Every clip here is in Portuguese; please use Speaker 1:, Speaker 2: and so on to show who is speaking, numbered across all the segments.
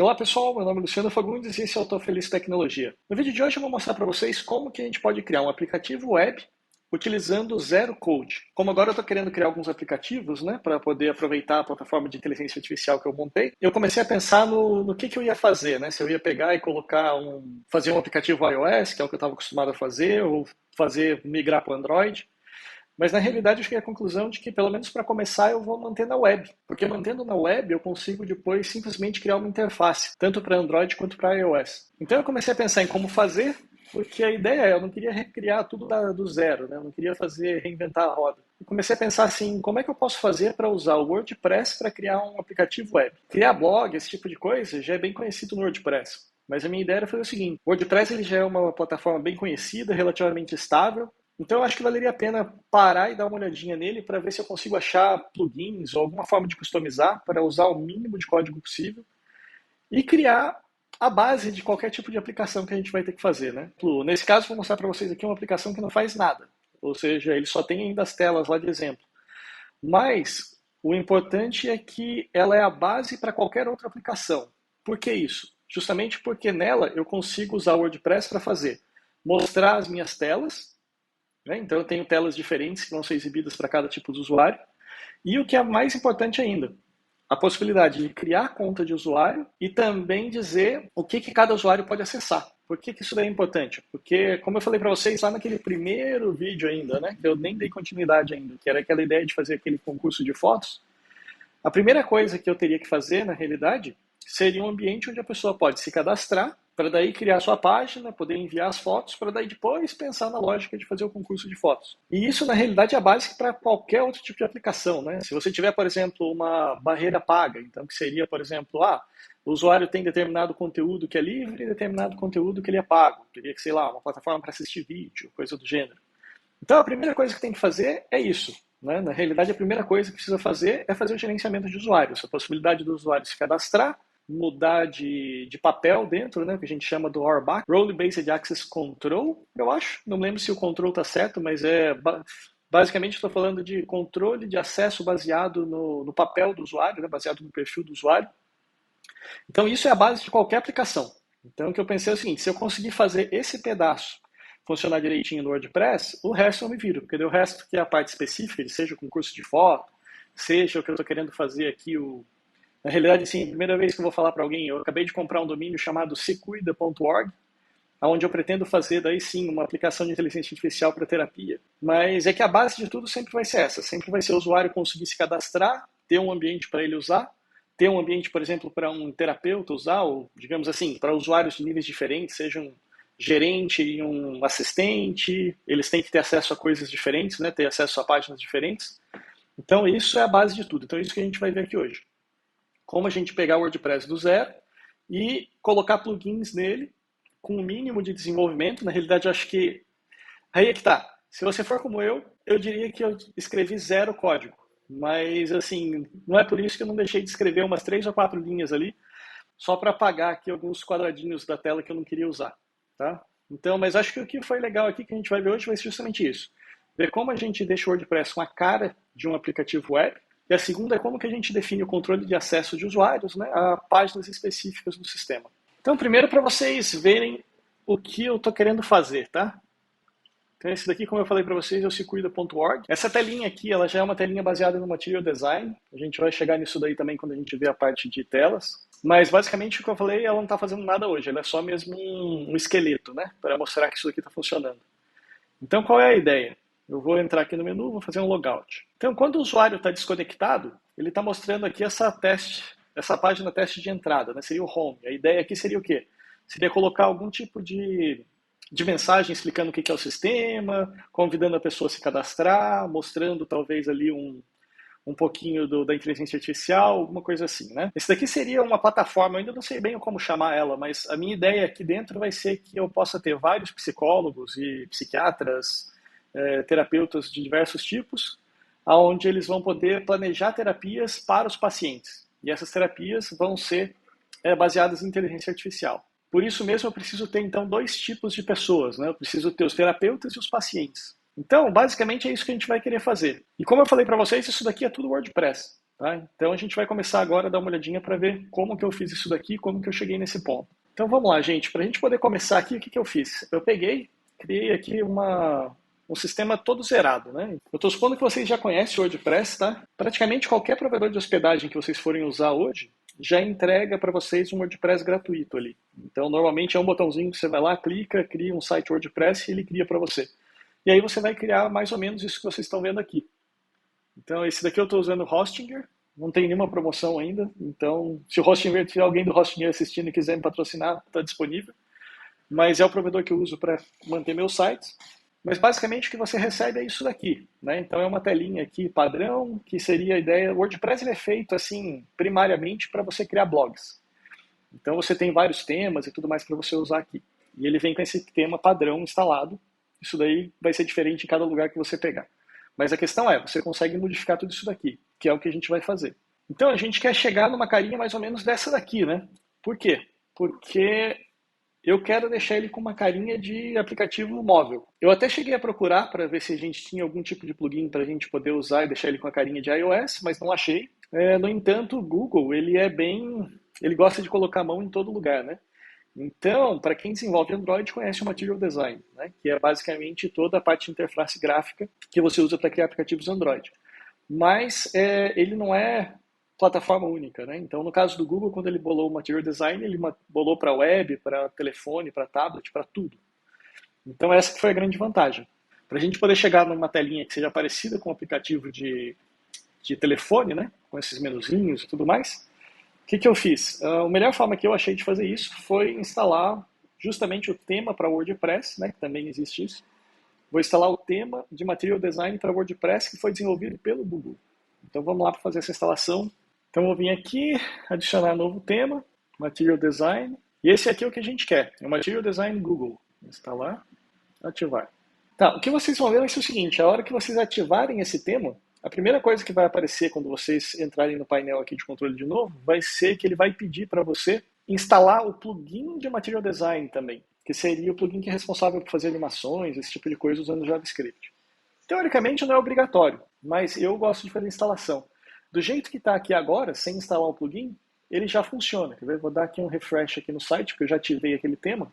Speaker 1: Olá pessoal, meu nome é Luciano Fagundes e esse é o Tô Feliz Tecnologia. No vídeo de hoje eu vou mostrar para vocês como que a gente pode criar um aplicativo web utilizando zero code. Como agora eu estou querendo criar alguns aplicativos, né, para poder aproveitar a plataforma de inteligência artificial que eu montei, eu comecei a pensar no que eu ia fazer, né, se eu ia pegar e fazer um aplicativo iOS, que é o que eu estava acostumado a fazer, ou migrar para o Android. Mas na realidade eu cheguei à conclusão de que, pelo menos para começar, eu vou manter na web. Porque mantendo na web eu consigo depois simplesmente criar uma interface, tanto para Android quanto para iOS. Então eu comecei a pensar em como fazer, porque a ideia é, eu não queria recriar tudo do zero, né? Eu não queria reinventar a roda. Eu comecei a pensar assim, como é que eu posso fazer para usar o WordPress para criar um aplicativo web? Criar blog, esse tipo de coisa, já é bem conhecido no WordPress. Mas a minha ideia era fazer o seguinte, o WordPress ele já é uma plataforma bem conhecida, relativamente estável. Então eu acho que valeria a pena parar e dar uma olhadinha nele para ver se eu consigo achar plugins ou alguma forma de customizar para usar o mínimo de código possível e criar a base de qualquer tipo de aplicação que a gente vai ter que fazer, né? Nesse caso, vou mostrar para vocês aqui uma aplicação que não faz nada. Ou seja, ele só tem ainda as telas lá de exemplo. Mas o importante é que ela é a base para qualquer outra aplicação. Por que isso? Justamente porque nela eu consigo usar o WordPress para mostrar as minhas telas, né? Então eu tenho telas diferentes que vão ser exibidas para cada tipo de usuário. E o que é mais importante ainda, a possibilidade de criar conta de usuário e também dizer o que cada usuário pode acessar. Por que isso daí é importante? Porque, como eu falei para vocês lá naquele primeiro vídeo ainda, né, que eu nem dei continuidade ainda, que era aquela ideia de fazer aquele concurso de fotos, a primeira coisa que eu teria que fazer, na realidade, seria um ambiente onde a pessoa pode se cadastrar, para daí criar sua página, poder enviar as fotos, para daí depois pensar na lógica de fazer o concurso de fotos. E isso, na realidade, é a base para qualquer outro tipo de aplicação, né? Se você tiver, por exemplo, uma barreira paga, então que seria, por exemplo, o usuário tem determinado conteúdo que é livre e determinado conteúdo que ele é pago. Teria que, sei lá, uma plataforma para assistir vídeo, coisa do gênero. Então, a primeira coisa que tem que fazer é isso. Né? Na realidade, a primeira coisa que precisa fazer é fazer o gerenciamento de usuários, a possibilidade do usuário se cadastrar, mudar de papel dentro, né, que a gente chama do RBAC, Role Based Access Control, eu acho. Não lembro se o control está certo, mas basicamente estou falando de controle de acesso baseado no papel do usuário, né, baseado no perfil do usuário. Então, isso é a base de qualquer aplicação. Então, o que eu pensei é o seguinte, se eu conseguir fazer esse pedaço funcionar direitinho no WordPress, o resto eu me viro, porque o resto que é a parte específica, seja o concurso de foto, seja o que eu estou querendo fazer aqui, na realidade, sim, primeira vez que eu vou falar para alguém, eu acabei de comprar um domínio chamado secuida.org, onde eu pretendo fazer, daí sim, uma aplicação de inteligência artificial para terapia. Mas é que a base de tudo sempre vai ser essa, sempre vai ser o usuário conseguir se cadastrar, ter um ambiente para ele usar, ter um ambiente, por exemplo, para um terapeuta usar, ou, digamos assim, para usuários de níveis diferentes, seja um gerente e um assistente, eles têm que ter acesso a coisas diferentes, né, ter acesso a páginas diferentes. Então, isso é a base de tudo. Então, é isso que a gente vai ver aqui hoje. Como a gente pegar o WordPress do zero e colocar plugins nele com o mínimo de desenvolvimento. Na realidade, eu acho que aí é que tá. Se você for como eu diria que eu escrevi zero código. Mas, assim, não é por isso que eu não deixei de escrever umas 3 ou 4 linhas ali, só para apagar aqui alguns quadradinhos da tela que eu não queria usar. Tá? Então, mas acho que o que foi legal aqui que a gente vai ver hoje vai ser justamente isso. Ver como a gente deixa o WordPress com a cara de um aplicativo web. E a segunda é como que a gente define o controle de acesso de usuários, né, a páginas específicas do sistema. Então, primeiro para vocês verem o que eu estou querendo fazer, tá? Então, esse daqui, como eu falei para vocês, é o secuida.org. Essa telinha aqui, ela já é uma telinha baseada no Material Design. A gente vai chegar nisso daí também quando a gente vê a parte de telas. Mas, basicamente, o que eu falei, ela não está fazendo nada hoje. Ela é só mesmo um esqueleto, né? Para mostrar que isso daqui está funcionando. Então, qual é a ideia? Eu vou entrar aqui no menu, vou fazer um logout. Então, quando o usuário está desconectado, ele está mostrando aqui essa página teste de entrada, né? Seria o home. A ideia aqui seria o quê? Seria colocar algum tipo de mensagem explicando o que é o sistema, convidando a pessoa a se cadastrar, mostrando talvez ali um pouquinho da inteligência artificial, alguma coisa assim, né? Esse daqui seria uma plataforma, eu ainda não sei bem como chamar ela, mas a minha ideia aqui dentro vai ser que eu possa ter vários psicólogos e psiquiatras, terapeutas de diversos tipos, onde eles vão poder planejar terapias para os pacientes. E essas terapias vão ser baseadas em inteligência artificial. Por isso mesmo eu preciso ter, então, 2 tipos de pessoas, né? Eu preciso ter os terapeutas e os pacientes. Então, basicamente é isso que a gente vai querer fazer. E como eu falei para vocês, isso daqui é tudo WordPress. Tá? Então a gente vai começar agora a dar uma olhadinha para ver como que eu fiz isso daqui, como que eu cheguei nesse ponto. Então vamos lá, gente. Para a gente poder começar aqui, o que que eu fiz? Eu criei aqui um sistema todo zerado, né? Eu estou supondo que vocês já conhecem o WordPress, tá? Praticamente qualquer provedor de hospedagem que vocês forem usar hoje já entrega para vocês um WordPress gratuito ali. Então normalmente é um botãozinho que você vai lá, clica, cria um site WordPress e ele cria para você. E aí você vai criar mais ou menos isso que vocês estão vendo aqui. Então, esse daqui eu estou usando o Hostinger, não tem nenhuma promoção ainda, então se o Hostinger tiver alguém do Hostinger assistindo e quiser me patrocinar, está disponível. Mas é o provedor que eu uso para manter meus sites. Mas basicamente o que você recebe é isso daqui, né? Então é uma telinha aqui padrão, que seria a ideia. O WordPress ele é feito assim, primariamente para você criar blogs. Então você tem vários temas e tudo mais para você usar aqui. E ele vem com esse tema padrão instalado. Isso daí vai ser diferente em cada lugar que você pegar. Mas a questão é, você consegue modificar tudo isso daqui, que é o que a gente vai fazer. Então a gente quer chegar numa carinha mais ou menos dessa daqui, né? Por quê? Porque eu quero deixar ele com uma carinha de aplicativo móvel. Eu até cheguei a procurar para ver se a gente tinha algum tipo de plugin para a gente poder usar e deixar ele com a carinha de iOS, mas não achei. No entanto, o Google, ele gosta de colocar a mão em todo lugar, né? Então, para quem desenvolve Android, conhece o Material Design, né? Que é basicamente toda a parte de interface gráfica que você usa para criar aplicativos Android. Mas ele não é plataforma única, né? Então, no caso do Google, quando ele bolou o Material Design, ele bolou para web, para telefone, para tablet, para tudo. Então, essa que foi a grande vantagem. Para a gente poder chegar numa telinha que seja parecida com o aplicativo de telefone, né? Com esses menuzinhos e tudo mais, o que eu fiz? A melhor forma que eu achei de fazer isso foi instalar justamente o tema para WordPress, né, que também existe isso. Vou instalar o tema de Material Design para WordPress que foi desenvolvido pelo Google. Então vamos lá para fazer essa instalação. Então eu vou vir aqui, adicionar novo tema, Material Design. E esse aqui é o que a gente quer, é o Material Design Google. Instalar, ativar. Tá, o que vocês vão ver vai ser o seguinte, a hora que vocês ativarem esse tema, a primeira coisa que vai aparecer quando vocês entrarem no painel aqui de controle de novo vai ser que ele vai pedir para você instalar o plugin de Material Design também, que seria o plugin que é responsável por fazer animações, esse tipo de coisa usando JavaScript. Teoricamente não é obrigatório, mas eu gosto de fazer instalação. Do jeito que está aqui agora, sem instalar o plugin, ele já funciona. Quer ver? Vou dar aqui um refresh aqui no site, porque eu já ativei aquele tema,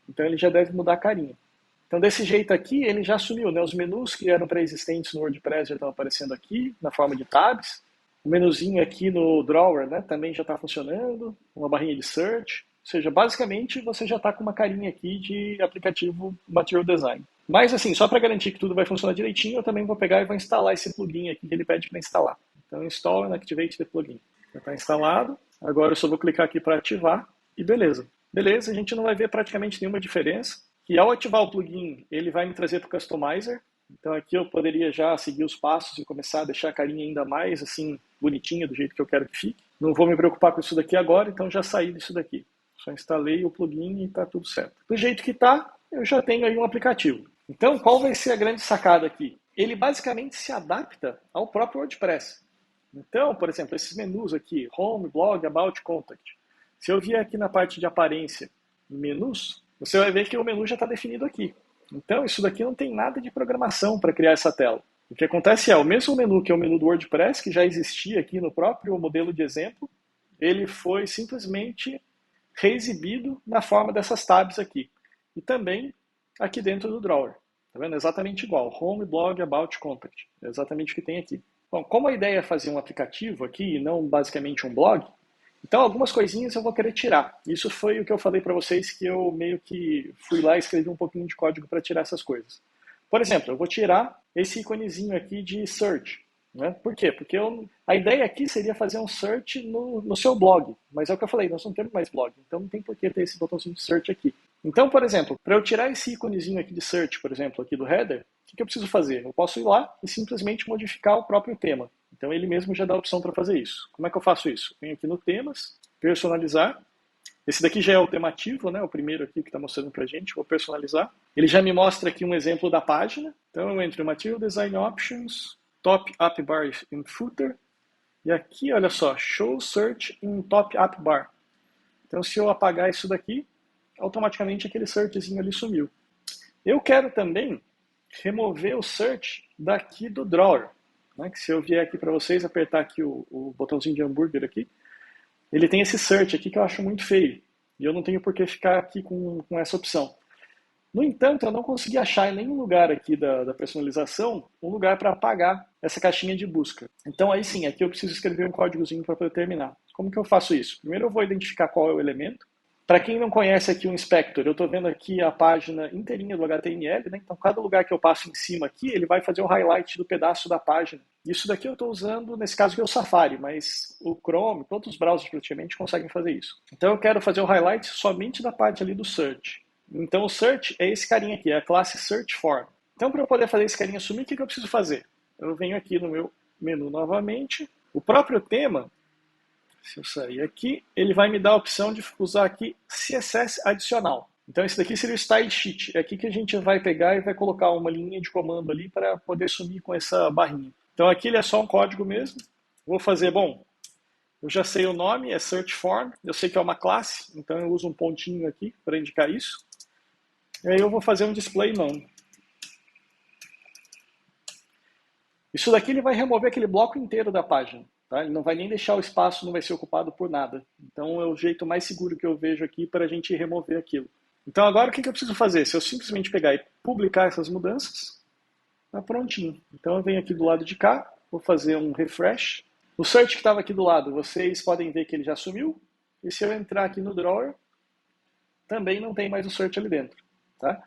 Speaker 1: então ele já deve mudar a carinha. Então, desse jeito aqui, ele já sumiu, né? Os menus que eram pré-existentes no WordPress já estão aparecendo aqui, na forma de tabs. O menuzinho aqui no Drawer, né, também já está funcionando. Uma barrinha de search. Ou seja, basicamente, você já está com uma carinha aqui de aplicativo Material Design. Mas, assim, só para garantir que tudo vai funcionar direitinho, eu também vou pegar e vou instalar esse plugin aqui que ele pede para instalar. Então, install and activate the plugin. Já está instalado. Agora eu só vou clicar aqui para ativar e beleza. Beleza, a gente não vai ver praticamente nenhuma diferença. Que ao ativar o plugin, ele vai me trazer para o Customizer. Então aqui eu poderia já seguir os passos e começar a deixar a carinha ainda mais assim bonitinha, do jeito que eu quero que fique. Não vou me preocupar com isso daqui agora, então já saí disso daqui. Só instalei o plugin e está tudo certo. Do jeito que está, eu já tenho aí um aplicativo. Então qual vai ser a grande sacada aqui? Ele basicamente se adapta ao próprio WordPress. Então, por exemplo, esses menus aqui, Home, Blog, About, Contact. Se eu vier aqui na parte de aparência, menus, você vai ver que o menu já está definido aqui. Então, isso daqui não tem nada de programação para criar essa tela. O que acontece é, o mesmo menu que é o menu do WordPress, que já existia aqui no próprio modelo de exemplo, ele foi simplesmente reexibido na forma dessas tabs aqui. E também aqui dentro do Drawer. Tá vendo? Exatamente igual. Home, Blog, About, Contact. É exatamente o que tem aqui. Bom, como a ideia é fazer um aplicativo aqui e não basicamente um blog, então, algumas coisinhas eu vou querer tirar. Isso foi o que eu falei para vocês, que eu meio que fui lá e escrevi um pouquinho de código para tirar essas coisas. Por exemplo, eu vou tirar esse íconezinho aqui de search. Né? Por quê? Porque a ideia aqui seria fazer um search no seu blog. Mas é o que eu falei, nós não temos mais blog. Então não tem por que ter esse botãozinho de search aqui. Então, por exemplo, para eu tirar esse íconezinho aqui de search, por exemplo, aqui do header, o que eu preciso fazer? Eu posso ir lá e simplesmente modificar o próprio tema. Então ele mesmo já dá a opção para fazer isso. Como é que eu faço isso? Venho aqui no temas, personalizar. Esse daqui já é o temativo, né? O primeiro aqui que está mostrando para a gente. Vou personalizar. Ele já me mostra aqui um exemplo da página. Então eu entro em Material Design Options, Top App Bar in Footer. E aqui, olha só, Show Search in Top App Bar. Então se eu apagar isso daqui, automaticamente aquele searchzinho ali sumiu. Eu quero também remover o search daqui do Drawer. né? Que se eu vier aqui para vocês, apertar aqui o botãozinho de hambúrguer aqui, ele tem esse search aqui que eu acho muito feio. E eu não tenho por que ficar aqui com essa opção. No entanto, eu não consegui achar em nenhum lugar aqui da personalização um lugar para apagar essa caixinha de busca. Então aí sim, aqui eu preciso escrever um códigozinho para poder terminar. Como que eu faço isso? Primeiro eu vou identificar qual é o elemento. Para quem não conhece aqui o Inspector, eu estou vendo aqui a página inteirinha do HTML, né? Então cada lugar que eu passo em cima aqui, ele vai fazer o highlight do pedaço da página. Isso daqui eu estou usando, nesse caso aqui, o Safari, mas o Chrome, todos os browsers praticamente conseguem fazer isso. Então eu quero fazer o highlight somente da parte ali do Search. Então o Search é esse carinha aqui, é a classe Search Form. Então para eu poder fazer esse carinha sumir, o que eu preciso fazer? Eu venho aqui no meu menu novamente, o próprio tema, se eu sair aqui, ele vai me dar a opção de usar aqui CSS adicional. Então esse daqui seria o Style Sheet. É aqui que a gente vai pegar e vai colocar uma linha de comando ali para poder sumir com essa barrinha. Então aqui ele é só um código mesmo. Vou fazer, bom, eu já sei o nome, é Search Form. Eu sei que é uma classe, então eu uso um pontinho aqui para indicar isso. E aí eu vou fazer um display none. Isso daqui ele vai remover aquele bloco inteiro da página. Tá? Ele não vai nem deixar o espaço, não vai ser ocupado por nada. Então é o jeito mais seguro que eu vejo aqui para a gente remover aquilo. Então agora o que eu preciso fazer? Se eu simplesmente pegar e publicar essas mudanças, tá prontinho. Então eu venho aqui do lado de cá, vou fazer um refresh. O search que estava aqui do lado, vocês podem ver que ele já sumiu. E se eu entrar aqui no drawer, também não tem mais o search ali dentro. Tá?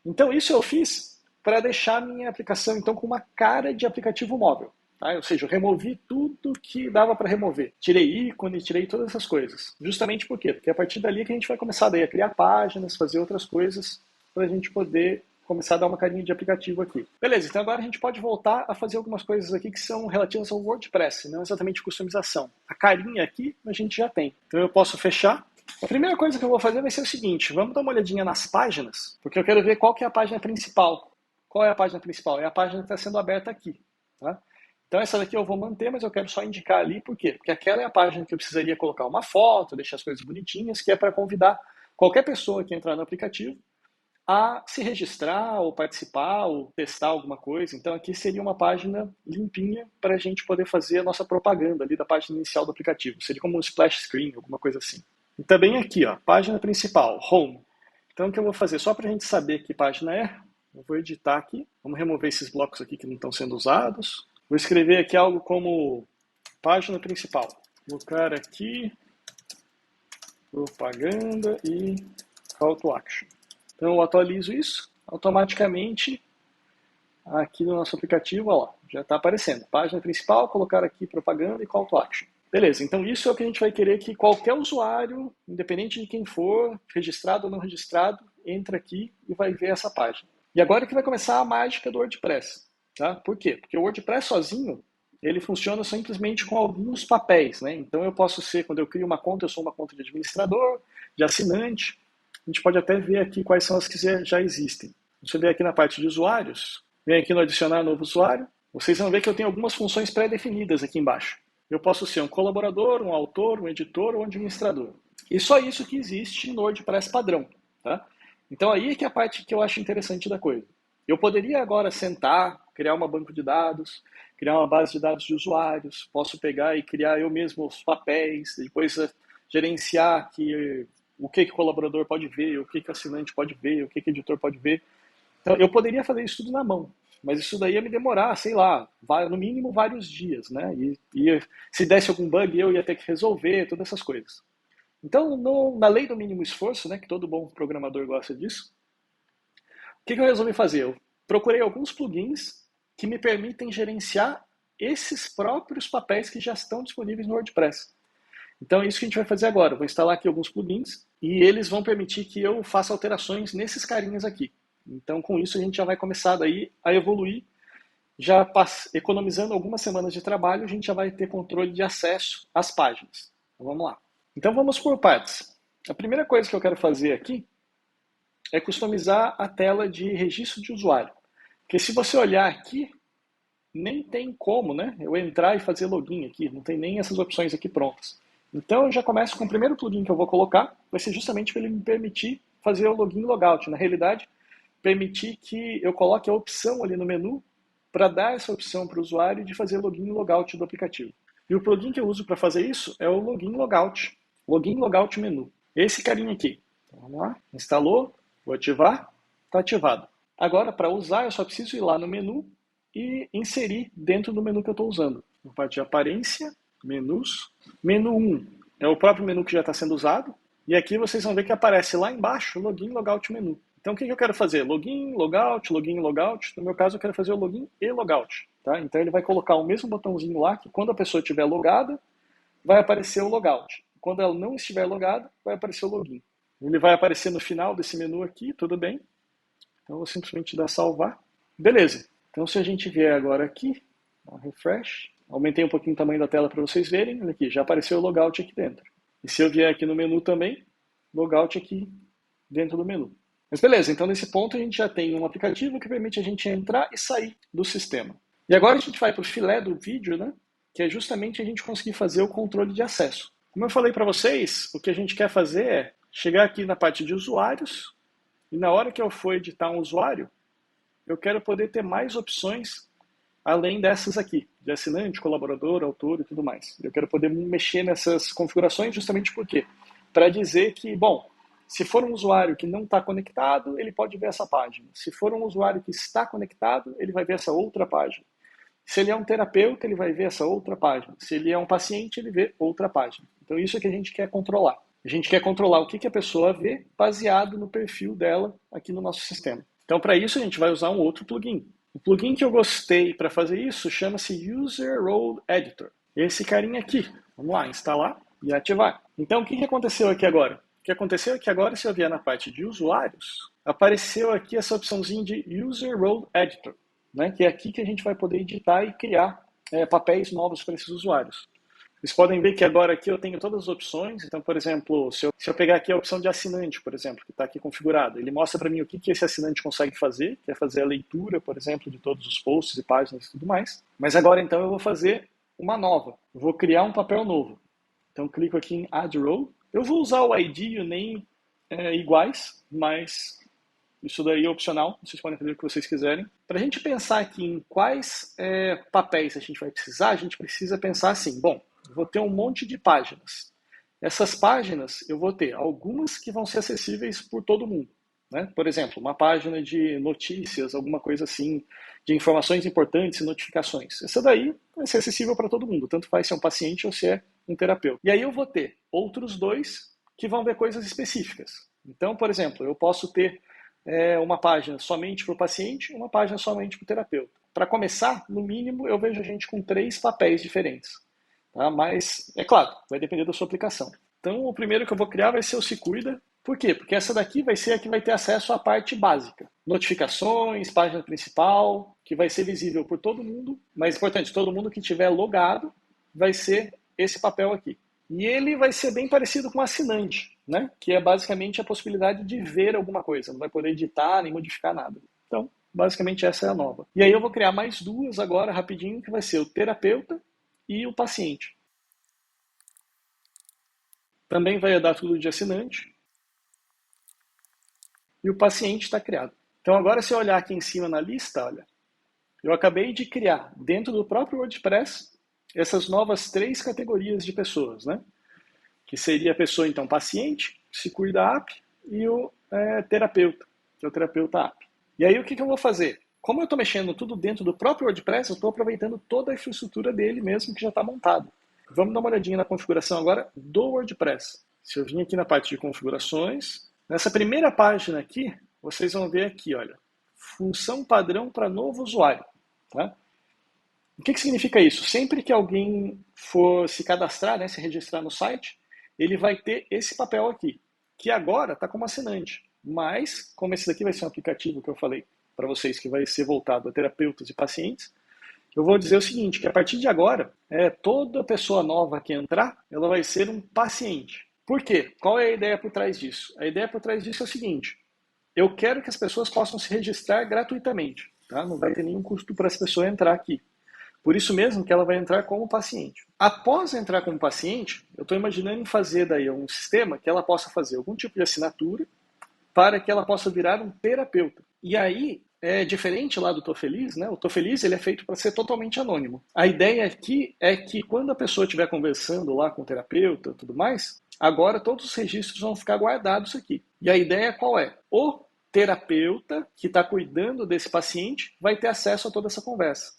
Speaker 1: Então isso eu fiz para deixar a minha aplicação então com uma cara de aplicativo móvel. Tá? Ou seja, eu removi tudo que dava para remover. Tirei ícone, tirei todas essas coisas. Justamente por quê? Porque a partir dali que a gente vai começar daí a criar páginas, fazer outras coisas para a gente poder começar a dar uma carinha de aplicativo aqui. Beleza, então agora a gente pode voltar a fazer algumas coisas aqui que são relativas ao WordPress, não exatamente customização. A carinha aqui a gente já tem. Então eu posso fechar. A primeira coisa que eu vou fazer vai ser o seguinte, vamos dar uma olhadinha nas páginas, porque eu quero ver qual que é a página principal. Qual é a página principal? É a página que está sendo aberta aqui. Tá? Então essa daqui eu vou manter, mas eu quero só indicar ali, por quê? Porque aquela é a página que eu precisaria colocar uma foto, deixar as coisas bonitinhas, que é para convidar qualquer pessoa que entrar no aplicativo a se registrar, ou participar, ou testar alguma coisa. Então aqui seria uma página limpinha para a gente poder fazer a nossa propaganda ali da página inicial do aplicativo. Seria como um splash screen, alguma coisa assim. E também aqui, ó, página principal, Home. Então o que eu vou fazer, só para a gente saber que página é, eu vou editar aqui. Vamos remover esses blocos aqui que não estão sendo usados. Vou escrever aqui algo como página principal. Vou colocar aqui propaganda e call to action. Então eu atualizo isso, automaticamente aqui no nosso aplicativo, ó lá, já está aparecendo. Página principal, colocar aqui propaganda e call to action. Beleza, então isso é o que a gente vai querer que qualquer usuário, independente de quem for, registrado ou não registrado, entra aqui e vai ver essa página. E agora que vai começar a mágica do WordPress. Tá? Por quê? Porque o WordPress sozinho, ele funciona simplesmente com alguns papéis. Né? Então eu posso ser, quando eu crio uma conta, eu sou uma conta de administrador, de assinante. A gente pode até ver aqui quais são as que já existem. Você vê aqui na parte de usuários, vem aqui no adicionar novo usuário, vocês vão ver que eu tenho algumas funções pré-definidas aqui embaixo. Eu posso ser um colaborador, um autor, um editor ou um administrador. E só isso que existe no WordPress padrão. Tá? Então aí é que é a parte que eu acho interessante da coisa. Eu poderia agora sentar, criar uma banco de dados, criar uma base de dados de usuários, posso pegar e criar eu mesmo os papéis, depois gerenciar aqui o que o colaborador pode ver, o que o assinante pode ver, o que o editor pode ver. Então eu poderia fazer isso tudo na mão, mas isso daí ia me demorar, sei lá, no mínimo vários dias, né? E se desse algum bug eu ia ter que resolver, todas essas coisas. Então, na lei do mínimo esforço, né, que todo bom programador gosta disso, o que eu resolvi fazer? Eu procurei alguns plugins que me permitem gerenciar esses próprios papéis que já estão disponíveis no WordPress. Então é isso que a gente vai fazer agora. Eu vou instalar aqui alguns plugins e eles vão permitir que eu faça alterações nesses carinhas aqui. Então com isso a gente já vai começar daí a evoluir. Já economizando algumas semanas de trabalho, a gente já vai ter controle de acesso às páginas. Então vamos lá. Então vamos por partes. A primeira coisa que eu quero fazer aqui é customizar a tela de registro de usuário. Porque se você olhar aqui, nem tem como, né? Eu entrar e fazer login aqui, não tem nem essas opções aqui prontas. Então eu já começo com o primeiro plugin que eu vou colocar, vai ser justamente para ele me permitir fazer o login e logout. Na realidade, permitir que eu coloque a opção ali no menu para dar essa opção para o usuário de fazer login e logout do aplicativo. E o plugin que eu uso para fazer isso é o Login Logout. Login Logout Menu. Esse carinha aqui. Então, vamos lá. Instalou. Vou ativar. Está ativado. Agora, para usar, eu só preciso ir lá no menu e inserir dentro do menu que eu estou usando. Na parte de aparência, menus. Menu 1 é o próprio menu que já está sendo usado. E aqui vocês vão ver que aparece lá embaixo Login Logout Menu. Então, o que eu quero fazer? Login, logout, login, logout. No meu caso, eu quero fazer o login e logout. Tá? Então, ele vai colocar o mesmo botãozinho lá, que quando a pessoa estiver logada, vai aparecer o logout. Quando ela não estiver logada, vai aparecer o login. Ele vai aparecer no final desse menu aqui, tudo bem. Então, eu vou simplesmente dar salvar. Beleza. Então, se a gente vier agora aqui, refresh, aumentei um pouquinho o tamanho da tela para vocês verem. Olha aqui, já apareceu o logout aqui dentro. E se eu vier aqui no menu também, logout aqui dentro do menu. Mas beleza, então nesse ponto a gente já tem um aplicativo que permite a gente entrar e sair do sistema. E agora a gente vai para o filé do vídeo, né? Que é justamente a gente conseguir fazer o controle de acesso. Como eu falei para vocês, o que a gente quer fazer é chegar aqui na parte de usuários e na hora que eu for editar um usuário, eu quero poder ter mais opções além dessas aqui, de assinante, colaborador, autor e tudo mais. Eu quero poder mexer nessas configurações justamente por quê? Para dizer que, bom, se for um usuário que não está conectado, ele pode ver essa página. Se for um usuário que está conectado, ele vai ver essa outra página. Se ele é um terapeuta, ele vai ver essa outra página. Se ele é um paciente, ele vê outra página. Então, isso é que a gente quer controlar. A gente quer controlar o que a pessoa vê baseado no perfil dela aqui no nosso sistema. Então, para isso, a gente vai usar um outro plugin. O plugin que eu gostei para fazer isso chama-se User Role Editor. Esse carinha aqui. Vamos lá, instalar e ativar. Então, o que aconteceu aqui agora? O que aconteceu é que agora, se eu vier na parte de usuários, apareceu aqui essa opçãozinha de User Role Editor, né? Que é aqui que a gente vai poder editar e criar papéis novos para esses usuários. Vocês podem ver que agora aqui eu tenho todas as opções. Então, por exemplo, se eu pegar aqui a opção de assinante, por exemplo, que está aqui configurada, ele mostra para mim o que esse assinante consegue fazer, que é fazer a leitura, por exemplo, de todos os posts e páginas e tudo mais. Mas agora, então, eu vou fazer uma nova. Eu vou criar um papel novo. Então, clico aqui em Add Role. Eu vou usar o ID e o name iguais, mas isso daí é opcional, vocês podem fazer o que vocês quiserem. Para a gente pensar aqui em quais papéis a gente vai precisar, a gente precisa pensar assim, bom, eu vou ter um monte de páginas. Essas páginas, eu vou ter algumas que vão ser acessíveis por todo mundo. Né? Por exemplo, uma página de notícias, alguma coisa assim, de informações importantes e notificações. Essa daí vai ser acessível para todo mundo, tanto faz se é um paciente ou se é um terapeuta. E aí eu vou ter outros dois que vão ver coisas específicas. Então, por exemplo, eu posso ter uma página somente para o paciente e uma página somente para o terapeuta. Para começar, no mínimo, eu vejo a gente com 3 papéis diferentes. Tá? Mas, é claro, vai depender da sua aplicação. Então, o primeiro que eu vou criar vai ser o Se Cuida. Por quê? Porque essa daqui vai ser a que vai ter acesso à parte básica. Notificações, página principal, que vai ser visível por todo mundo. Mais importante, todo mundo que estiver logado vai ser esse papel aqui. E ele vai ser bem parecido com o assinante, né? Que é basicamente a possibilidade de ver alguma coisa. Não vai poder editar nem modificar nada. Então, basicamente essa é a nova. E aí eu vou criar mais 2 agora, rapidinho, que vai ser o terapeuta e o paciente. Também vai dar tudo de assinante. E o paciente está criado. Então agora, se eu olhar aqui em cima na lista, olha, eu acabei de criar dentro do próprio WordPress essas novas 3 categorias de pessoas, né? Que seria a pessoa, então, paciente, Se Cuida App, e o terapeuta, que é o terapeuta app. E aí o que eu vou fazer? Como eu estou mexendo tudo dentro do próprio WordPress, eu estou aproveitando toda a infraestrutura dele mesmo, que já está montado. Vamos dar uma olhadinha na configuração agora do WordPress. Se eu vim aqui na parte de configurações, nessa primeira página aqui, vocês vão ver aqui, olha, função padrão para novo usuário. Tá? O que significa isso? Sempre que alguém for se cadastrar, né, se registrar no site, ele vai ter esse papel aqui, que agora está como assinante. Mas, como esse daqui vai ser um aplicativo que eu falei para vocês que vai ser voltado a terapeutas e pacientes, eu vou dizer o seguinte, que a partir de agora, toda pessoa nova que entrar, ela vai ser um paciente. Por quê? Qual é a ideia por trás disso? A ideia por trás disso é o seguinte, eu quero que as pessoas possam se registrar gratuitamente. Tá? Não vai ter nenhum custo para essa pessoa entrar aqui. Por isso mesmo que ela vai entrar como paciente. Após entrar como paciente, eu estou imaginando em fazer daí um sistema que ela possa fazer algum tipo de assinatura para que ela possa virar um terapeuta. E aí, é diferente lá do Tô Feliz, né? O Tô Feliz ele é feito para ser totalmente anônimo. A ideia aqui é que quando a pessoa estiver conversando lá com o terapeuta e tudo mais, agora todos os registros vão ficar guardados aqui. E a ideia qual é? O terapeuta que está cuidando desse paciente vai ter acesso a toda essa conversa.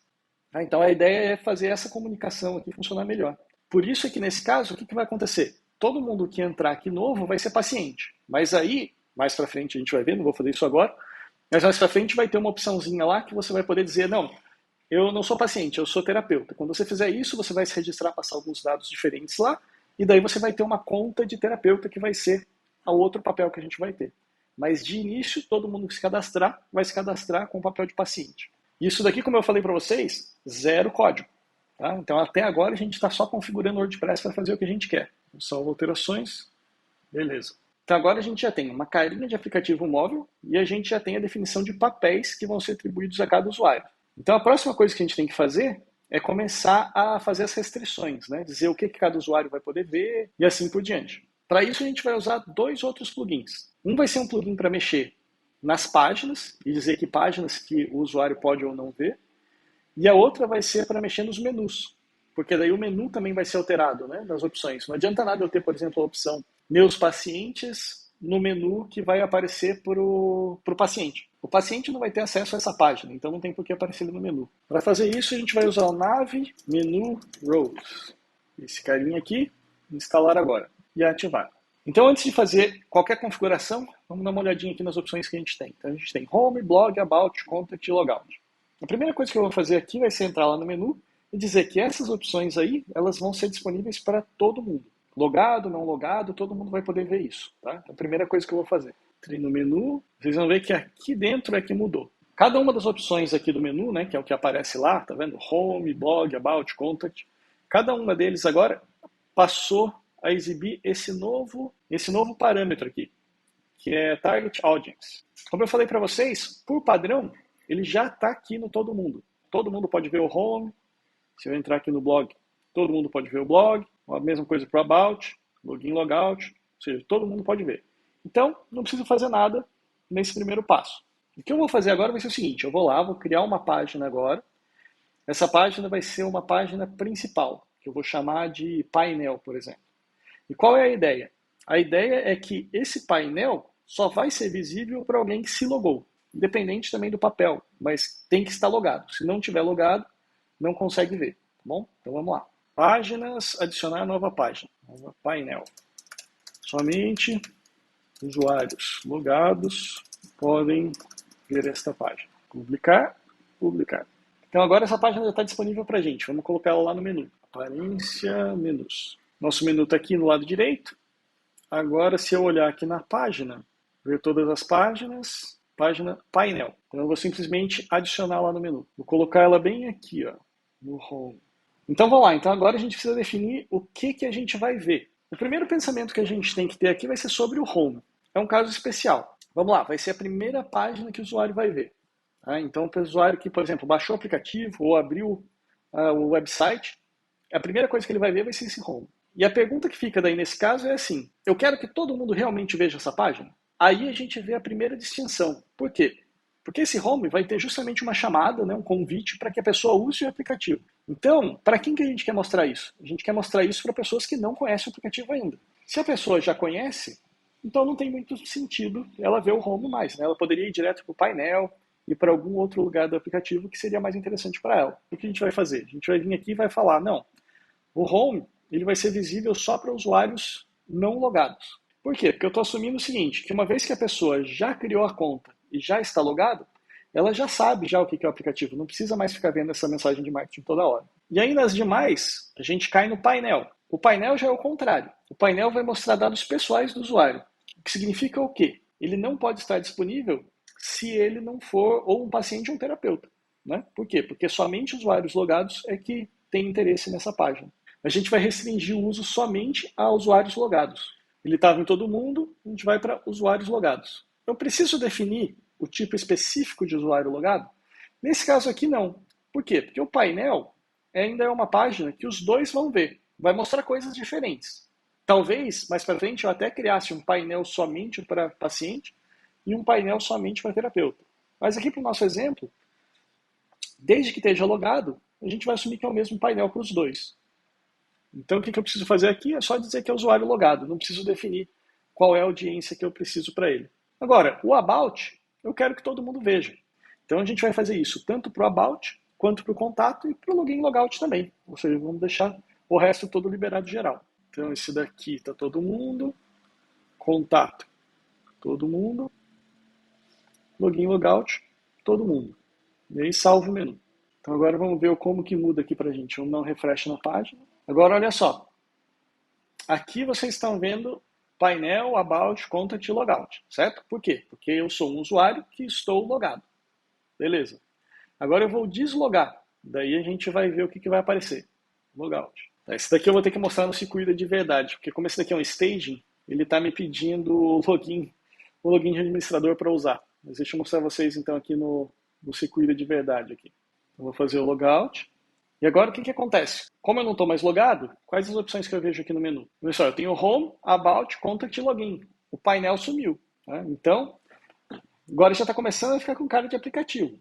Speaker 1: Tá? Então a ideia é fazer essa comunicação aqui funcionar melhor. Por isso é que nesse caso, o que vai acontecer? Todo mundo que entrar aqui novo vai ser paciente. Mas aí, mais para frente a gente vai ver, não vou fazer isso agora, mas mais para frente vai ter uma opçãozinha lá que você vai poder dizer, não, eu não sou paciente, eu sou terapeuta. Quando você fizer isso, você vai se registrar, passar alguns dados diferentes lá, e daí você vai ter uma conta de terapeuta que vai ser o outro papel que a gente vai ter. Mas de início, todo mundo que se cadastrar, vai se cadastrar com o papel de paciente. Isso daqui, como eu falei para vocês, zero código. Tá? Então até agora a gente está só configurando o WordPress para fazer o que a gente quer. Salvo alterações, beleza. Então agora a gente já tem uma carinha de aplicativo móvel e a gente já tem a definição de papéis que vão ser atribuídos a cada usuário. Então a próxima coisa que a gente tem que fazer é começar a fazer as restrições, né? Dizer o que cada usuário vai poder ver e assim por diante. Para isso a gente vai usar dois outros plugins. Um vai ser um plugin para mexer nas páginas e dizer que páginas que o usuário pode ou não ver. E a outra vai ser para mexer nos menus, porque daí o menu também vai ser alterado, né, das opções. Não adianta nada eu ter, por exemplo, a opção meus pacientes no menu que vai aparecer para o paciente. O paciente não vai ter acesso a essa página, então não tem por que aparecer ele no menu. Para fazer isso, a gente vai usar o nav menu rows. Esse carinha aqui, instalar agora e ativar. Então, antes de fazer qualquer configuração, vamos dar uma olhadinha aqui nas opções que a gente tem. Então, a gente tem Home, Blog, About, Contact e Logout. A primeira coisa que eu vou fazer aqui vai ser entrar lá no menu e dizer que essas opções aí, elas vão ser disponíveis para todo mundo. Logado, não logado, todo mundo vai poder ver isso. Tá? Então, a primeira coisa que eu vou fazer. Entrei no menu, vocês vão ver que aqui dentro é que mudou. Cada uma das opções aqui do menu, né, que é o que aparece lá, tá vendo? Home, Blog, About, Contact. Cada uma deles agora passou a exibir esse novo parâmetro aqui, que é Target Audience. Como eu falei para vocês, por padrão, ele já está aqui no todo mundo. Todo mundo pode ver o Home. Se eu entrar aqui no blog, todo mundo pode ver o blog. A mesma coisa para o About, Login, Logout. Ou seja, todo mundo pode ver. Então, não preciso fazer nada nesse primeiro passo. O que eu vou fazer agora vai ser o seguinte. Eu vou lá, vou criar uma página agora. Essa página vai ser uma página principal, que eu vou chamar de painel, por exemplo. E qual é a ideia? A ideia é que esse painel só vai ser visível para alguém que se logou. Independente também do papel, mas tem que estar logado. Se não tiver logado, não consegue ver, tá bom? Então vamos lá. Páginas, adicionar nova página, nova painel. Somente usuários logados podem ver esta página. Publicar, publicar. Então agora essa página já está disponível para a gente. Vamos colocar ela lá no menu. Aparência, menus. Nosso menu está aqui no lado direito. Agora, se eu olhar aqui na página, ver todas as páginas, página painel. Então eu vou simplesmente adicionar lá no menu. Vou colocar ela bem aqui, ó, no Home. Então vamos lá. Então agora a gente precisa definir o que a gente vai ver. O primeiro pensamento que a gente tem que ter aqui vai ser sobre o Home. É um caso especial. Vamos lá, vai ser a primeira página que o usuário vai ver. Tá? Então, para o usuário que, por exemplo, baixou o aplicativo ou abriu o website, a primeira coisa que ele vai ver vai ser esse Home. E a pergunta que fica daí nesse caso é assim, eu quero que todo mundo realmente veja essa página? Aí a gente vê a primeira distinção. Por quê? Porque esse Home vai ter justamente uma chamada, né, um convite para que a pessoa use o aplicativo. Então, para quem que a gente quer mostrar isso? A gente quer mostrar isso para pessoas que não conhecem o aplicativo ainda. Se a pessoa já conhece, então não tem muito sentido ela ver o Home mais. Né? Ela poderia ir direto para o painel e para algum outro lugar do aplicativo que seria mais interessante para ela. O que a gente vai fazer? A gente vai vir aqui e vai falar, não, o Home ele vai ser visível só para usuários não logados. Por quê? Porque eu estou assumindo o seguinte, que uma vez que a pessoa já criou a conta e já está logada, ela já sabe já o que é o aplicativo, não precisa mais ficar vendo essa mensagem de marketing toda hora. E aí nas demais, a gente cai no painel. O painel já é o contrário. O painel vai mostrar dados pessoais do usuário. O que significa o quê? Ele não pode estar disponível se ele não for ou um paciente ou um terapeuta. Né? Por quê? Porque somente usuários logados é que têm interesse nessa página. A gente vai restringir o uso somente a usuários logados. Ele estava em todo mundo, a gente vai para usuários logados. Eu preciso definir o tipo específico de usuário logado? Nesse caso aqui, não. Por quê? Porque o painel ainda é uma página que os dois vão ver. Vai mostrar coisas diferentes. Talvez, mais para frente, eu até criasse um painel somente para paciente e um painel somente para terapeuta. Mas aqui para o nosso exemplo, desde que esteja logado, a gente vai assumir que é o mesmo painel para os dois. Então o que eu preciso fazer aqui é só dizer que é usuário logado, não preciso definir qual é a audiência que eu preciso para ele. Agora, o about, eu quero que todo mundo veja. Então a gente vai fazer isso tanto para o about, quanto para o contato e para o login logout também. Ou seja, vamos deixar o resto todo liberado geral. Então esse daqui está todo mundo, contato, todo mundo, login logout, todo mundo. E aí salvo o menu. Então agora vamos ver como que muda aqui para a gente. Vamos dar um refresh na página. Agora olha só. Aqui vocês estão vendo painel, about, contact e logout, certo? Por quê? Porque eu sou um usuário que estou logado. Beleza. Agora eu vou deslogar. Daí a gente vai ver o que vai aparecer. Logout. Esse daqui eu vou ter que mostrar no Se Cuida de verdade, porque como esse daqui é um staging, ele está me pedindo o login de administrador para usar. Mas deixa eu mostrar vocês então aqui no Se Cuida de verdade. Aqui. Eu vou fazer o logout. E agora o que acontece? Como eu não estou mais logado, quais as opções que eu vejo aqui no menu? Pessoal, eu tenho Home, About, Contact e Login. O painel sumiu. Né? Então, agora já está começando a ficar com cara de aplicativo.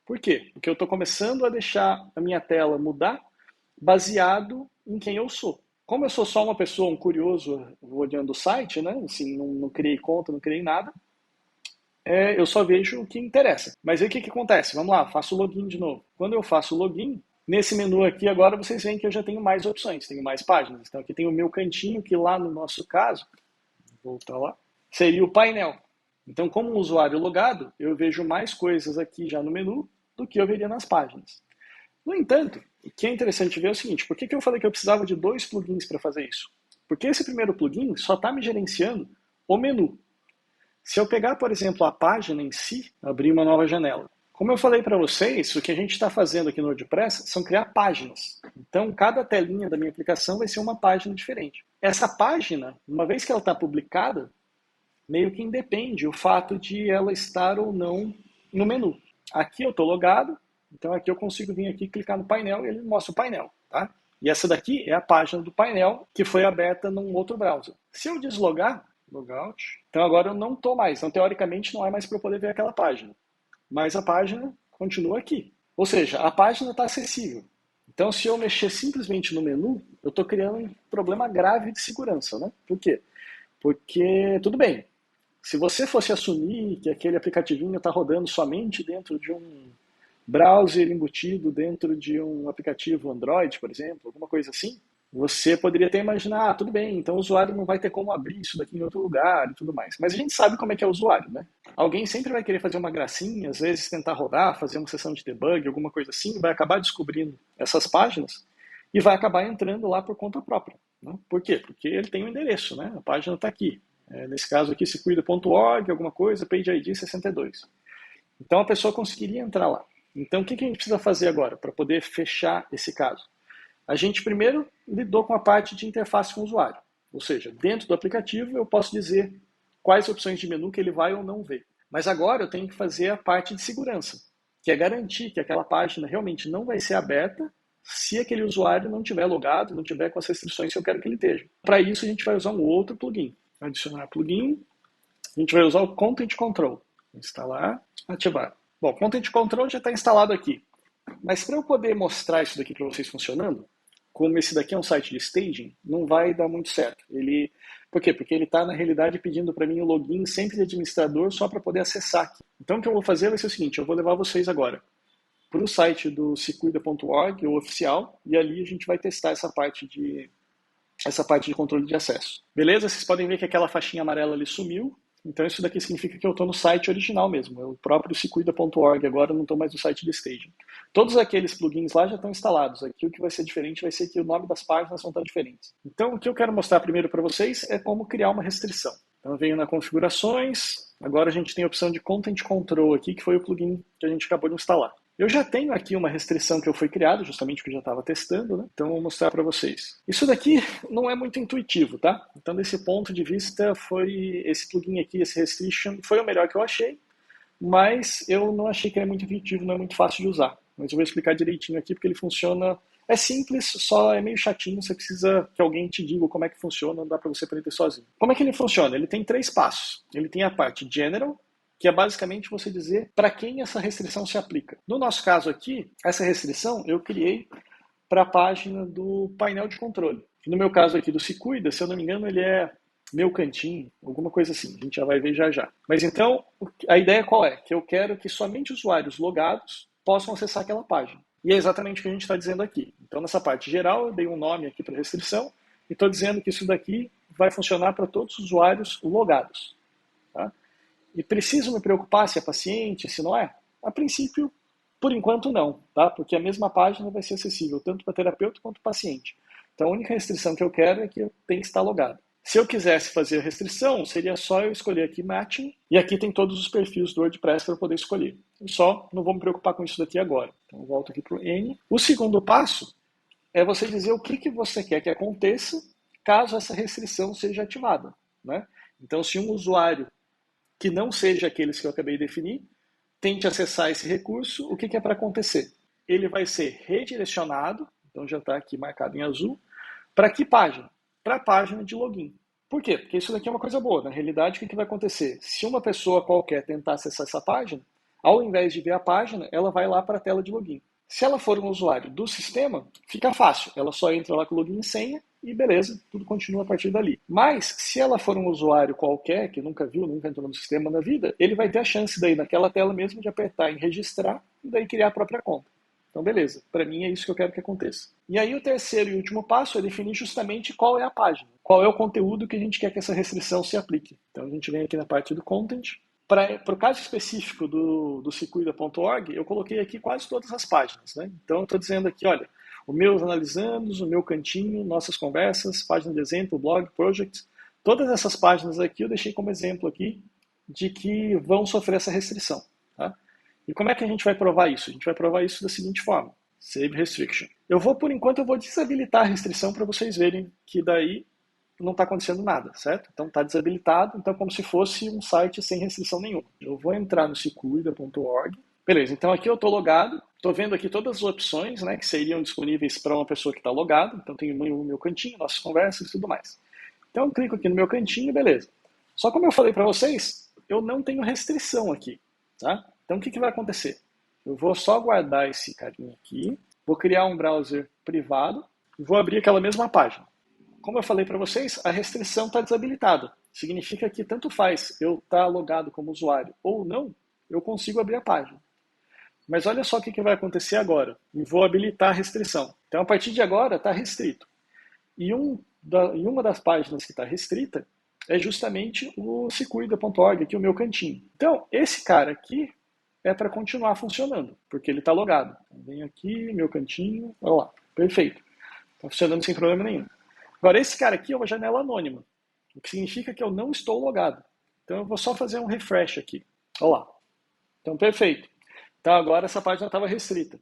Speaker 1: Por quê? Porque eu estou começando a deixar a minha tela mudar baseado em quem eu sou. Como eu sou só uma pessoa, um curioso, olhando o site, né? Assim, não criei conta, não criei nada, eu só vejo o que interessa. Mas aí o que acontece? Vamos lá, faço o login de novo. Quando eu faço o login, nesse menu aqui agora vocês veem que eu já tenho mais opções, tenho mais páginas. Então aqui tem o meu cantinho, que lá no nosso caso, vou voltar lá, seria o painel. Então, como um usuário logado, eu vejo mais coisas aqui já no menu do que eu veria nas páginas. No entanto, o que é interessante ver é o seguinte, por que eu falei que eu precisava de 2 plugins para fazer isso? Porque esse primeiro plugin só está me gerenciando o menu. Se eu pegar, por exemplo, a página em si, abrir uma nova janela. Como eu falei para vocês, o que a gente está fazendo aqui no WordPress são criar páginas. Então, cada telinha da minha aplicação vai ser uma página diferente. Essa página, uma vez que ela está publicada, meio que independe o fato de ela estar ou não no menu. Aqui eu estou logado, então aqui eu consigo vir aqui, clicar no painel e ele mostra o painel. Tá? E essa daqui é a página do painel que foi aberta num outro browser. Se eu deslogar, logout, então agora eu não estou mais. Então, teoricamente, não é mais para eu poder ver aquela página. Mas a página continua aqui. Ou seja, a página está acessível. Então, se eu mexer simplesmente no menu, eu estou criando um problema grave de segurança. Né? Por quê? Porque, tudo bem, se você fosse assumir que aquele aplicativinho está rodando somente dentro de um browser embutido, dentro de um aplicativo Android, por exemplo, alguma coisa assim, você poderia até imaginar, tudo bem, então o usuário não vai ter como abrir isso daqui em outro lugar e tudo mais. Mas a gente sabe como é que é o usuário, né? Alguém sempre vai querer fazer uma gracinha, às vezes tentar rodar, fazer uma sessão de debug, alguma coisa assim, vai acabar descobrindo essas páginas e vai acabar entrando lá por conta própria. Né? Por quê? Porque ele tem o endereço, né? A página está aqui. Nesse caso aqui, secuida.org, alguma coisa, page ID 62. Então a pessoa conseguiria entrar lá. Então o que a gente precisa fazer agora para poder fechar esse caso? A gente primeiro lidou com a parte de interface com o usuário. Ou seja, dentro do aplicativo eu posso dizer quais opções de menu que ele vai ou não ver. Mas agora eu tenho que fazer a parte de segurança, que é garantir que aquela página realmente não vai ser aberta se aquele usuário não tiver logado, não tiver com as restrições que eu quero que ele esteja. Para isso a gente vai usar um outro plugin. Adicionar plugin, a gente vai usar o Content Control. Instalar, ativar. Bom, Content Control já está instalado aqui. Mas para eu poder mostrar isso daqui para vocês funcionando, como esse daqui é um site de staging, não vai dar muito certo. Por quê? Porque ele está, na realidade, pedindo para mim o login sempre de administrador só para poder acessar aqui. Então, o que eu vou fazer vai ser o seguinte, eu vou levar vocês agora para o site do secuida.org, o oficial, e ali a gente vai testar essa parte de controle de acesso. Beleza? Vocês podem ver que aquela faixinha amarela ali sumiu. Então isso daqui significa que eu estou no site original mesmo. Eu próprio secuida.org, agora não estou mais no site do staging. Todos aqueles plugins lá já estão instalados. Aqui o que vai ser diferente vai ser que o nome das páginas vão estar diferentes. Então o que eu quero mostrar primeiro para vocês é como criar uma restrição. Então eu venho na configurações, agora a gente tem a opção de Content Control aqui, que foi o plugin que a gente acabou de instalar. Eu já tenho aqui uma restrição que eu fui criado, justamente porque eu já estava testando, né? Então eu vou mostrar para vocês. Isso daqui não é muito intuitivo, tá? Então desse ponto de vista, esse plugin aqui, esse restriction, foi o melhor que eu achei, mas eu não achei que é muito intuitivo, não é muito fácil de usar. Mas eu vou explicar direitinho aqui, porque ele funciona... É simples, só é meio chatinho, você precisa que alguém te diga como é que funciona, não dá para você aprender sozinho. Como é que ele funciona? Ele tem 3 passos. Ele tem a parte General, que é basicamente você dizer para quem essa restrição se aplica. No nosso caso aqui, essa restrição eu criei para a página do painel de controle. No meu caso aqui do Se Cuida, se eu não me engano, ele é Meu Cantinho, alguma coisa assim, a gente já vai ver já já. Mas então, a ideia qual é? Que eu quero que somente usuários logados possam acessar aquela página. E é exatamente o que a gente está dizendo aqui. Então, nessa parte geral, eu dei um nome aqui para restrição e estou dizendo que isso daqui vai funcionar para todos os usuários logados. Tá? E preciso me preocupar se é paciente, se não é? A princípio, por enquanto não, tá? Porque a mesma página vai ser acessível tanto para terapeuta quanto para paciente. Então a única restrição que eu quero é que eu tenha que estar logado. Se eu quisesse fazer a restrição, seria só eu escolher aqui Matching, e aqui tem todos os perfis do WordPress para eu poder escolher. Eu só não vou me preocupar com isso daqui agora. Então eu volto aqui para o N. O segundo passo é você dizer o que você quer que aconteça caso essa restrição seja ativada, né? Então se um usuário que não seja aqueles que eu acabei de definir, tente acessar esse recurso, o que é para acontecer? Ele vai ser redirecionado, então já está aqui marcado em azul, para que página? Para a página de login. Por quê? Porque isso daqui é uma coisa boa. Na realidade, o que vai acontecer? Se uma pessoa qualquer tentar acessar essa página, ao invés de ver a página, ela vai lá para a tela de login. Se ela for um usuário do sistema, fica fácil. Ela só entra lá com login e senha e beleza, tudo continua a partir dali. Mas, se ela for um usuário qualquer, que nunca viu, nunca entrou no sistema na vida, ele vai ter a chance daí, naquela tela mesmo, de apertar em registrar e daí criar a própria conta. Então, beleza. Para mim é isso que eu quero que aconteça. E aí o terceiro e último passo é definir justamente qual é a página. Qual é o conteúdo que a gente quer que essa restrição se aplique. Então, a gente vem aqui na parte do Content. Para o caso específico do secuida.org, eu coloquei aqui quase todas as páginas, né? Então, eu estou dizendo aqui, olha, o Meus Analisandos, o Meu Cantinho, Nossas Conversas, página de exemplo, blog, projects. Todas essas páginas aqui eu deixei como exemplo aqui de que vão sofrer essa restrição. Tá? E como é que a gente vai provar isso? A gente vai provar isso da seguinte forma. Save Restriction. Por enquanto, eu vou desabilitar a restrição para vocês verem que daí não está acontecendo nada, certo? Então está desabilitado, então é como se fosse um site sem restrição nenhuma. Eu vou entrar no secuida.org. Beleza, então aqui eu estou logado, estou vendo aqui todas as opções, né, que seriam disponíveis para uma pessoa que está logada. Então tem o meu cantinho, nossas conversas e tudo mais. Então eu clico aqui no meu cantinho, beleza. Só como eu falei para vocês, eu não tenho restrição aqui, tá? Então o que vai acontecer? Eu vou só guardar esse carinha aqui, vou criar um browser privado e vou abrir aquela mesma página. Como eu falei para vocês, a restrição está desabilitada. Significa que tanto faz eu estar logado como usuário ou não, eu consigo abrir a página. Mas olha só o que vai acontecer agora. Eu vou habilitar a restrição. Então, a partir de agora, está restrito. E uma das páginas que está restrita é justamente o secuida.org, aqui o meu cantinho. Então, esse cara aqui é para continuar funcionando, porque ele está logado. Então, venho aqui, meu cantinho, olha lá, perfeito. Está funcionando sem problema nenhum. Agora, esse cara aqui é uma janela anônima, o que significa que eu não estou logado. Então, eu vou só fazer um refresh aqui. Olha lá. Então, perfeito. Então, agora essa página estava restrita.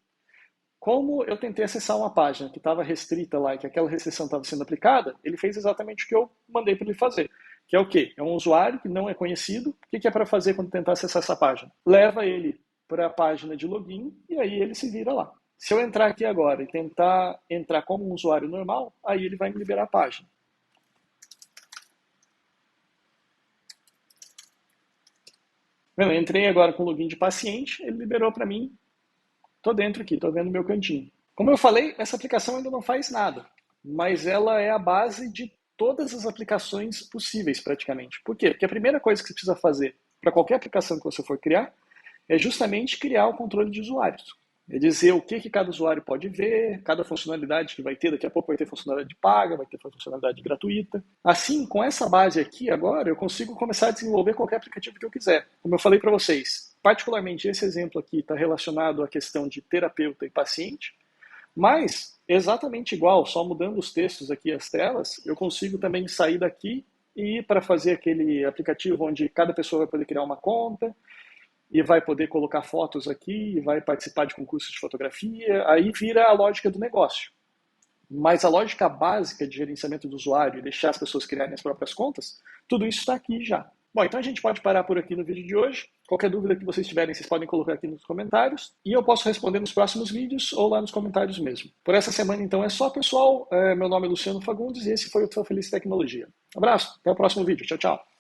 Speaker 1: Como eu tentei acessar uma página que estava restrita lá e que aquela restrição estava sendo aplicada, ele fez exatamente o que eu mandei para ele fazer. Que é o quê? É um usuário que não é conhecido. O que é para fazer quando tentar acessar essa página? Leva ele para a página de login e aí ele se vira lá. Se eu entrar aqui agora e tentar entrar como um usuário normal, aí ele vai me liberar a página. Eu entrei agora com o login de paciente, ele liberou para mim. Estou dentro aqui, estou vendo o meu cantinho. Como eu falei, essa aplicação ainda não faz nada, mas ela é a base de todas as aplicações possíveis, praticamente. Por quê? Porque a primeira coisa que você precisa fazer para qualquer aplicação que você for criar é justamente criar o controle de usuários. É dizer o que cada usuário pode ver, cada funcionalidade que vai ter, daqui a pouco vai ter funcionalidade paga, vai ter funcionalidade gratuita. Assim, com essa base aqui agora, eu consigo começar a desenvolver qualquer aplicativo que eu quiser. Como eu falei para vocês, particularmente esse exemplo aqui está relacionado à questão de terapeuta e paciente, mas exatamente igual, só mudando os textos aqui, as telas, eu consigo também sair daqui e ir para fazer aquele aplicativo onde cada pessoa vai poder criar uma conta, e vai poder colocar fotos aqui, e vai participar de concursos de fotografia, aí vira a lógica do negócio. Mas a lógica básica de gerenciamento do usuário e deixar as pessoas criarem as próprias contas, tudo isso está aqui já. Bom, então a gente pode parar por aqui no vídeo de hoje. Qualquer dúvida que vocês tiverem, vocês podem colocar aqui nos comentários. E eu posso responder nos próximos vídeos ou lá nos comentários mesmo. Por essa semana, então, é só, pessoal. Meu nome é Luciano Fagundes e esse foi o Sou Feliz Tecnologia. Abraço, até o próximo vídeo. Tchau, tchau.